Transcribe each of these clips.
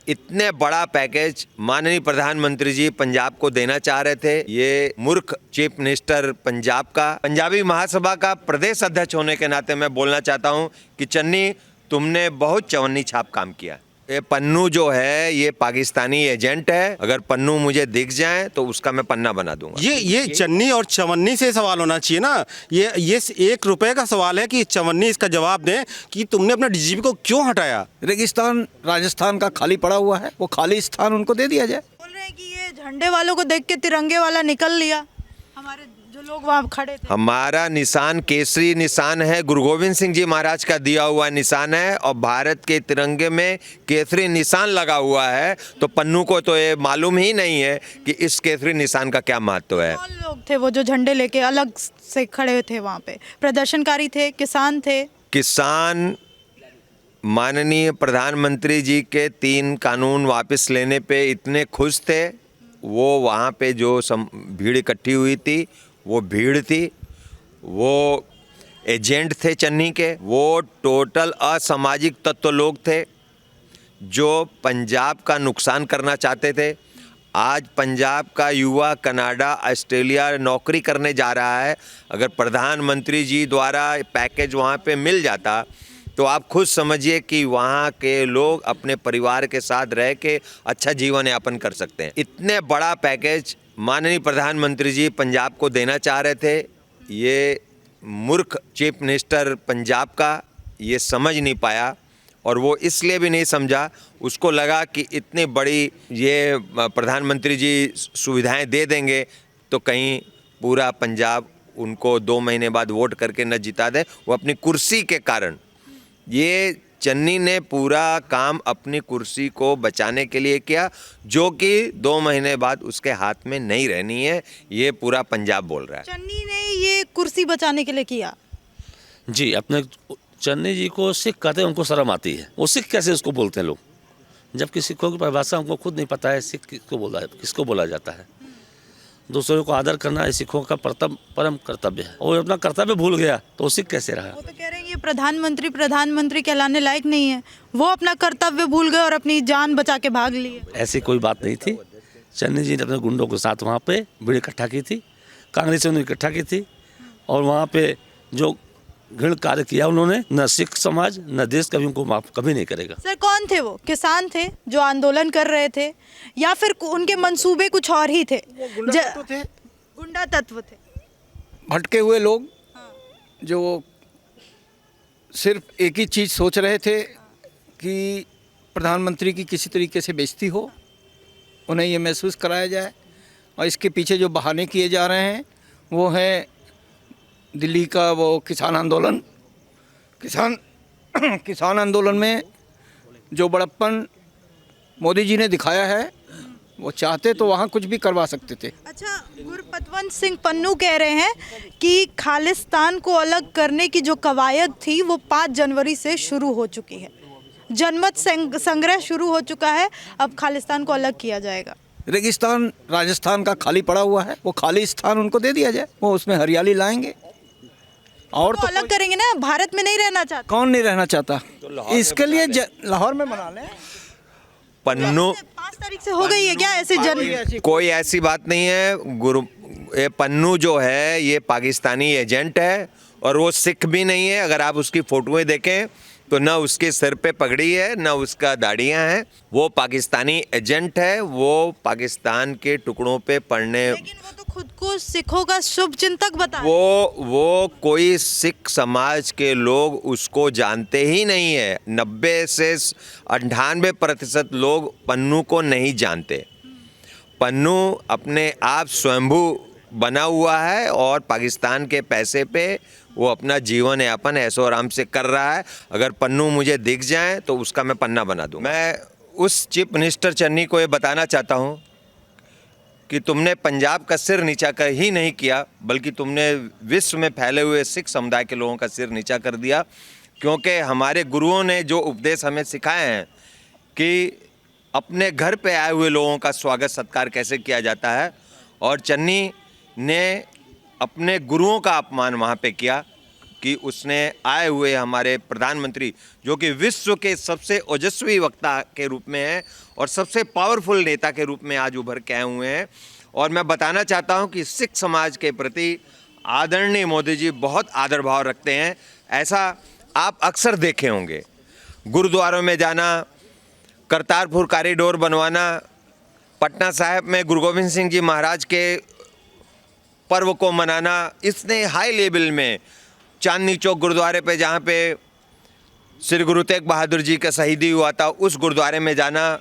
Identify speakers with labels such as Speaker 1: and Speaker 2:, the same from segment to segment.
Speaker 1: इतने बड़ा पैकेज माननीय प्रधानमंत्री जी पंजाब को देना चाह रहे थे। ये मूर्ख चीफ मिनिस्टर पंजाब का, पंजाबी महासभा का प्रदेश अध्यक्ष होने के नाते मैं बोलना चाहता हूं कि चन्नी, तुमने बहुत चवन्नी छाप काम किया। ये पन्नू जो है ये पाकिस्तानी एजेंट है। अगर पन्नू मुझे दिख जाए तो उसका मैं पन्ना बना दूंगा।
Speaker 2: ये चन्नी और चवन्नी से सवाल होना चाहिए ना। ये ₹1 का सवाल है कि चवन्नी इसका जवाब दें कि तुमने अपना डीजीपी को क्यों हटाया।
Speaker 3: रेगिस्तान राजस्थान का खाली पड़ा हुआ है, वो खाली स्थान उनको दे दिया जाए।
Speaker 4: बोल रहे हैं कि ये झंडे वालों को देख के तिरंगे वाला निकल लिया, हमारे जो लोग वहाँ खड़े थे।
Speaker 1: हमारा निशान केसरी निशान है, गुरु गोविंद सिंह जी महाराज का दिया हुआ निशान है और भारत के तिरंगे में केसरी निशान लगा हुआ है। तो पन्नू को तो ये मालूम ही नहीं है कि इस केसरी निशान का क्या महत्व है।
Speaker 4: कौन लोग थे वो जो झंडे लेके अलग से खड़े थे वहाँ पे? प्रदर्शनकारी थे, किसान थे?
Speaker 1: किसान माननीय प्रधानमंत्री जी के 3 कानून वापस लेने पे इतने खुश थे। वो वहाँ पे जो भीड़ इकट्ठी हुई थी वो भीड़ थी, वो एजेंट थे चन्नी के, वो टोटल असामाजिक तत्व लोग थे जो पंजाब का नुकसान करना चाहते थे। आज पंजाब का युवा कनाडा, ऑस्ट्रेलिया नौकरी करने जा रहा है। अगर प्रधानमंत्री जी द्वारा पैकेज वहाँ पे मिल जाता तो आप खुद समझिए कि वहाँ के लोग अपने परिवार के साथ रह के अच्छा जीवन यापन कर सकते हैं। इतने बड़ा पैकेज माननीय प्रधानमंत्री जी पंजाब को देना चाह रहे थे। ये मूर्ख चीफ मिनिस्टर पंजाब का ये समझ नहीं पाया और वो इसलिए भी नहीं समझा, उसको लगा कि इतनी बड़ी ये प्रधानमंत्री जी सुविधाएं दे देंगे तो कहीं पूरा पंजाब उनको 2 महीने बाद वोट करके न जिता दे। वो अपनी कुर्सी के कारण, ये चन्नी ने पूरा काम अपनी कुर्सी को बचाने के लिए किया, जो कि 2 महीने बाद उसके हाथ में नहीं रहनी है। ये पूरा पंजाब बोल रहा है।
Speaker 4: चन्नी ने ये कुर्सी बचाने के लिए किया
Speaker 5: जी। अपने चन्नी जी को सिख कहते हैं, उनको शर्म आती है। वो सिख कैसे उसको बोलते हैं लोग, जबकि सिखों की परिभाषा हमको खुद नहीं पता है। सिख किसको बोला जाता है। दूसरों को आदर करना सिखों का परम कर्तव्य है। और अपना कर्तव्य भूल गया तो सिख कैसे रहा।
Speaker 4: वो तो कह रहे हैं ये प्रधानमंत्री कहलाने लायक नहीं है। वो अपना कर्तव्य भूल गए और अपनी जान बचा के भाग लिए।
Speaker 5: ऐसी कोई बात नहीं थी। चन्नी जी ने अपने गुंडों के साथ वहाँ पे भीड़ इकट्ठा की थी, कांग्रेसियों ने इकट्ठा की थी और वहाँ पे जो घृण कार्य किया उन्होंने, न सिख समाज न देश कभी उनको माफ कभी नहीं करेगा।
Speaker 4: सर कौन थे वो? किसान थे जो आंदोलन कर रहे थे या फिर उनके मंसूबे कुछ और ही थे? गुंडा तत्व थे,
Speaker 3: भटके हुए लोग जो सिर्फ एक ही चीज़ सोच रहे थे कि प्रधानमंत्री की किसी तरीके से बेइज्जती हो, उन्हें ये महसूस कराया जाए। और इसके पीछे जो बहाने किए जा रहे हैं वो है दिल्ली का वो किसान आंदोलन। किसान आंदोलन में जो बड़प्पन मोदी जी ने दिखाया है, वो चाहते तो वहाँ कुछ भी करवा सकते थे।
Speaker 4: अच्छा, गुरपतवंत सिंह पन्नू कह रहे हैं कि खालिस्तान को अलग करने की जो कवायद थी वो 5 जनवरी से शुरू हो चुकी है। जनमत संग्रह शुरू हो चुका है, अब खालिस्तान को अलग किया जाएगा।
Speaker 3: रेगिस्तान राजस्थान का खाली पड़ा हुआ है, वो खाली स्थान उनको दे दिया जाए, वो उसमें हरियाली लाएंगे। और तो
Speaker 4: अलग करेंगे ना, भारत में नहीं रहना चाहते।
Speaker 3: कौन नहीं रहना चाहता? इसके लिए लाहौर में बना लें।
Speaker 1: पन्नू
Speaker 4: 5 तारीख से हो गई है क्या ऐसे?
Speaker 1: कोई ऐसी बात नहीं है। ये पन्नू जो है ये पाकिस्तानी एजेंट है और वो सिख भी नहीं है। अगर आप उसकी फोटोएं देखें तो ना उसके सिर पे पगड़ी है ना उसका दाढ़ियाँ हैं। वो पाकिस्तानी एजेंट है, वो पाकिस्तान के टुकड़ों पे पड़ने,
Speaker 4: लेकिन वो तो खुद को सिखों का शुभ चिंतक बता।
Speaker 1: वो कोई सिख समाज के लोग उसको जानते ही नहीं है। 90 से 98% लोग पन्नू को नहीं जानते। पन्नू अपने आप स्वयंभू बना हुआ है और पाकिस्तान के पैसे पे वो अपना जीवन यापन ऐशो आराम से कर रहा है। अगर पन्नू मुझे दिख जाए तो उसका मैं पन्ना बना दूँ। मैं उस चीफ मिनिस्टर चन्नी को ये बताना चाहता हूँ कि तुमने पंजाब का सिर नीचा कर ही नहीं किया, बल्कि तुमने विश्व में फैले हुए सिख समुदाय के लोगों का सिर नीचा कर दिया। क्योंकि हमारे गुरुओं ने जो उपदेश हमें सिखाए हैं कि अपने घर पे आए हुए लोगों का स्वागत सत्कार कैसे किया जाता है, और चन्नी ने अपने गुरुओं का अपमान वहाँ पे किया कि उसने आए हुए हमारे प्रधानमंत्री, जो कि विश्व के सबसे ओजस्वी वक्ता के रूप में हैं और सबसे पावरफुल नेता के रूप में आज उभर के आए हुए हैं। और मैं बताना चाहता हूं कि सिख समाज के प्रति आदरणीय मोदी जी बहुत आदर भाव रखते हैं। ऐसा आप अक्सर देखे होंगे, गुरुद्वारों में जाना, करतारपुर कॉरिडोर बनवाना, पटना साहिब में गुरु गोविंद सिंह जी महाराज के पर्व को मनाना, इसने हाई लेवल में चांदनी चौक गुरुद्वारे पे जहाँ पे श्री गुरु तेग बहादुर जी का शहीदी हुआ था, उस गुरुद्वारे में जाना,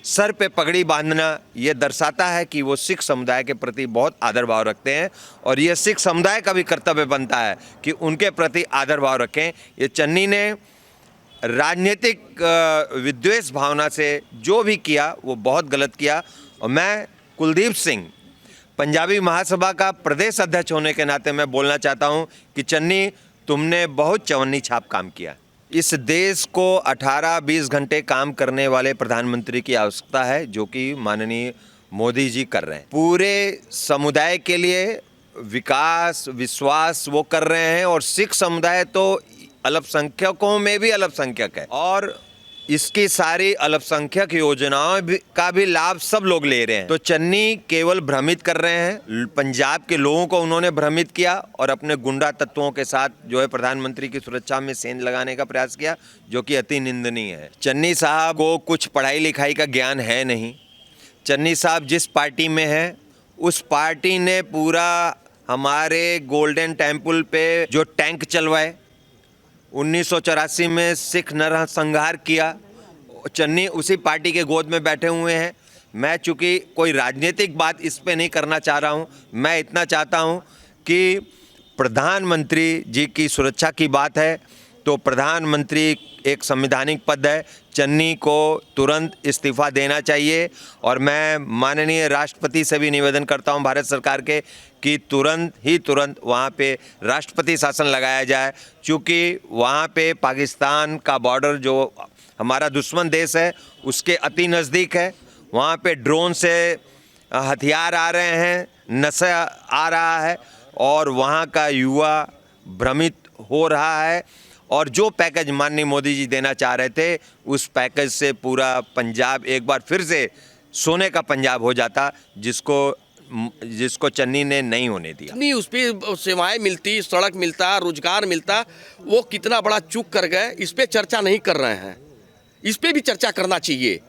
Speaker 1: सर पे पगड़ी बांधना, ये दर्शाता है कि वो सिख समुदाय के प्रति बहुत आदर भाव रखते हैं। और ये सिख समुदाय का भी कर्तव्य बनता है कि उनके प्रति आदर भाव रखें। ये चन्नी ने राजनीतिक विद्वेष भावना से जो भी किया वो बहुत गलत किया। और मैं कुलदीप सिंह, पंजाबी महासभा का प्रदेश अध्यक्ष होने के नाते मैं बोलना चाहता हूं कि चन्नी, तुमने बहुत चवन्नी छाप काम किया। इस देश को 18-20 घंटे काम करने वाले प्रधानमंत्री की आवश्यकता है, जो कि माननीय मोदी जी कर रहे हैं। पूरे समुदाय के लिए विकास, विश्वास वो कर रहे हैं। और सिख समुदाय तो अल्पसंख्यकों में भी अल्पसंख्यक है और इसकी सारी अल्पसंख्यक योजनाओं का भी लाभ सब लोग ले रहे हैं। तो चन्नी केवल भ्रमित कर रहे हैं, पंजाब के लोगों को उन्होंने भ्रमित किया और अपने गुंडा तत्वों के साथ जो है प्रधानमंत्री की सुरक्षा में सेंध लगाने का प्रयास किया, जो कि अति निंदनीय है। चन्नी साहब को कुछ पढ़ाई लिखाई का ज्ञान है नहीं। चन्नी साहब जिस पार्टी में है, उस पार्टी ने पूरा हमारे गोल्डन टेम्पल पे जो टैंक चलवाए, 1984 में सिख नरसंहार किया, चन्नी उसी पार्टी के गोद में बैठे हुए हैं। मैं चूँकि कोई राजनीतिक बात इस पे नहीं करना चाह रहा हूँ, मैं इतना चाहता हूँ कि प्रधानमंत्री जी की सुरक्षा की बात है तो प्रधानमंत्री एक संवैधानिक पद है, चन्नी को तुरंत इस्तीफा देना चाहिए। और मैं माननीय राष्ट्रपति से भी निवेदन करता हूं भारत सरकार के कि तुरंत वहां पे राष्ट्रपति शासन लगाया जाए, क्योंकि वहां पे पाकिस्तान का बॉर्डर जो हमारा दुश्मन देश है उसके अति नज़दीक है। वहां पे ड्रोन से हथियार आ रहे हैं, नशा आ रहा है और वहां का युवा भ्रमित हो रहा है। और जो पैकेज माननीय मोदी जी देना चाह रहे थे, उस पैकेज से पूरा पंजाब एक बार फिर से सोने का पंजाब हो जाता, जिसको चन्नी ने नहीं होने दिया।
Speaker 6: नहीं, उस पर सेवाएं मिलती, सड़क मिलता, रोजगार मिलता, वो कितना बड़ा चूक कर गए, इस पे चर्चा नहीं कर रहे हैं। इस पे भी चर्चा करना चाहिए।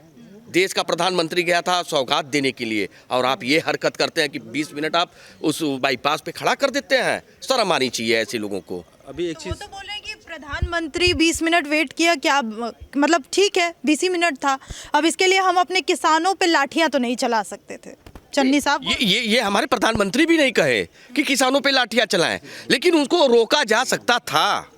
Speaker 6: देश का प्रधानमंत्री गया था सौगात देने के लिए और आप ये हरकत करते हैं कि 20 मिनट आप उस बाईपास पे खड़ा कर देते हैं। शर्म आनी चाहिए ऐसे लोगों को।
Speaker 2: अभी एक
Speaker 4: वो
Speaker 2: चीज़,
Speaker 4: तो बोल रहे हैं कि प्रधानमंत्री 20 मिनट वेट किया, क्या मतलब ठीक है 20 ही मिनट था, अब इसके लिए हम अपने किसानों पे लाठियां तो नहीं चला सकते थे। चन्नी साहब,
Speaker 6: ये हमारे प्रधानमंत्री भी नहीं कहे कि किसानों पे लाठियां चलाएं, लेकिन उनको रोका जा सकता था।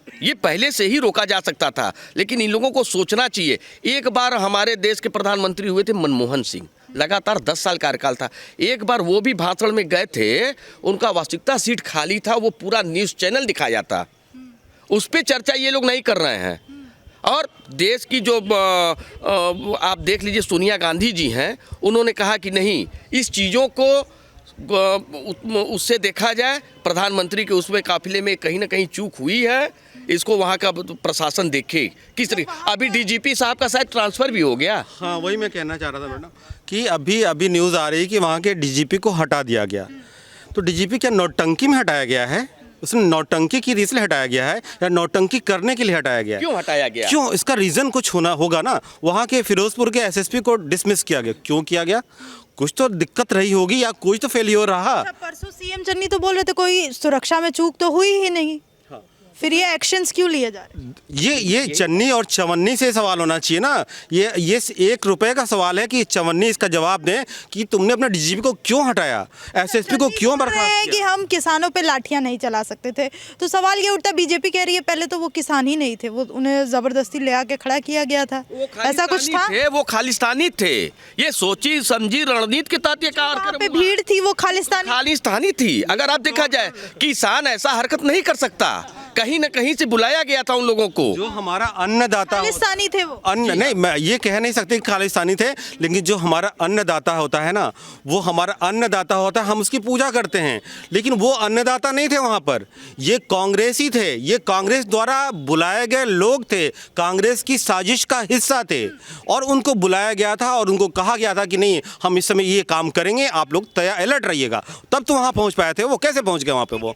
Speaker 6: ये पहले से ही रोका जा सकता था, लेकिन इन लोगों को सोचना चाहिए। एक बार हमारे देश के प्रधानमंत्री हुए थे मनमोहन सिंह, लगातार 10 साल कार्यकाल था। एक बार वो भी भाषण में गए थे, उनका वास्तविकता सीट खाली था, वो पूरा न्यूज़ चैनल दिखाया था, उस पर चर्चा ये लोग नहीं कर रहे हैं। और देश की जो आप देख लीजिए सोनिया गांधी जी हैं, उन्होंने कहा कि नहीं, इस चीज़ों को उससे देखा जाए, प्रधानमंत्री के उसमें काफिले में कहीं ना कहीं चूक हुई है, इसको वहाँ का प्रशासन देखे किस तरीके। अभी डीजीपी साहब का शायद ट्रांसफ़र भी हो गया।
Speaker 2: हाँ वही मैं कहना चाह रहा था मैडम कि अभी न्यूज़ आ रही है कि वहाँ के डीजीपी को हटा दिया गया। तो डीजीपी क्या नौटंकी में हटाया गया है? उसने नौटंकी की रीज़न हटाया गया है या नौटंकी करने के लिए हटाया गया?
Speaker 6: क्यों हटाया गया?
Speaker 2: क्यों? इसका रीज़न कुछ होगा ना। वहाँ के फिरोजपुर के एसएसपी को डिसमिस किया गया, क्यों किया गया? कुछ तो दिक्कत रही होगी या कुछ तो फेलियर रहा।
Speaker 4: अच्छा, परसों सीएम चन्नी तो बोल रहे थे कोई सुरक्षा में चूक तो हुई ही नहीं, फिर ये एक्शंस क्यों लिए जा रहे हैं?
Speaker 2: ये चन्नी और चवन्नी से सवाल होना चाहिए ना। ये 1 रुपए का सवाल है कि चवन्नी इसका जवाब दें कि तुमने अपना डीजीपी को क्यों हटाया, एसएसपी को क्यों बर्खास्त
Speaker 4: कि
Speaker 2: किया?
Speaker 4: हम किसानों पे लाठियां नहीं चला सकते थे, तो सवाल ये उठता, बीजेपी कह रही है पहले तो वो किसान ही नहीं थे, वो उन्हें जबरदस्ती ले आके खड़ा किया गया था, ऐसा कुछ था?
Speaker 6: वो खालिस्तानी थे, ये सोची समझी रणनीति के तहत ये
Speaker 4: वहाँ पे भीड़ थी, वो खालिस्तानी
Speaker 6: खालिस्तानी थी। अगर आप देखा जाए, किसान ऐसा हरकत नहीं कर सकता। कहीं ना कहीं से बुलाया गया था उन लोगों को।
Speaker 2: जो हमारा अन्नदाता
Speaker 4: खालिस्तानी थे वो।
Speaker 2: अन्न नहीं, मैं ये कह नहीं सकते कि खालिस्तानी थे, लेकिन जो हमारा अन्नदाता होता है ना, वो हमारा अन्नदाता होता है, हम उसकी पूजा करते हैं। लेकिन वो अन्नदाता नहीं थे वहाँ पर, ये कांग्रेसी थे, ये कांग्रेस द्वारा बुलाए गए लोग थे, कांग्रेस की साजिश का हिस्सा थे, और उनको बुलाया गया था और उनको कहा गया था कि नहीं, हम इस समय ये काम करेंगे, आप लोग तैयार अलर्ट रहिएगा, तब तो वहाँ पहुँच पाए थे। वो कैसे पहुँच गए वहाँ पे वो?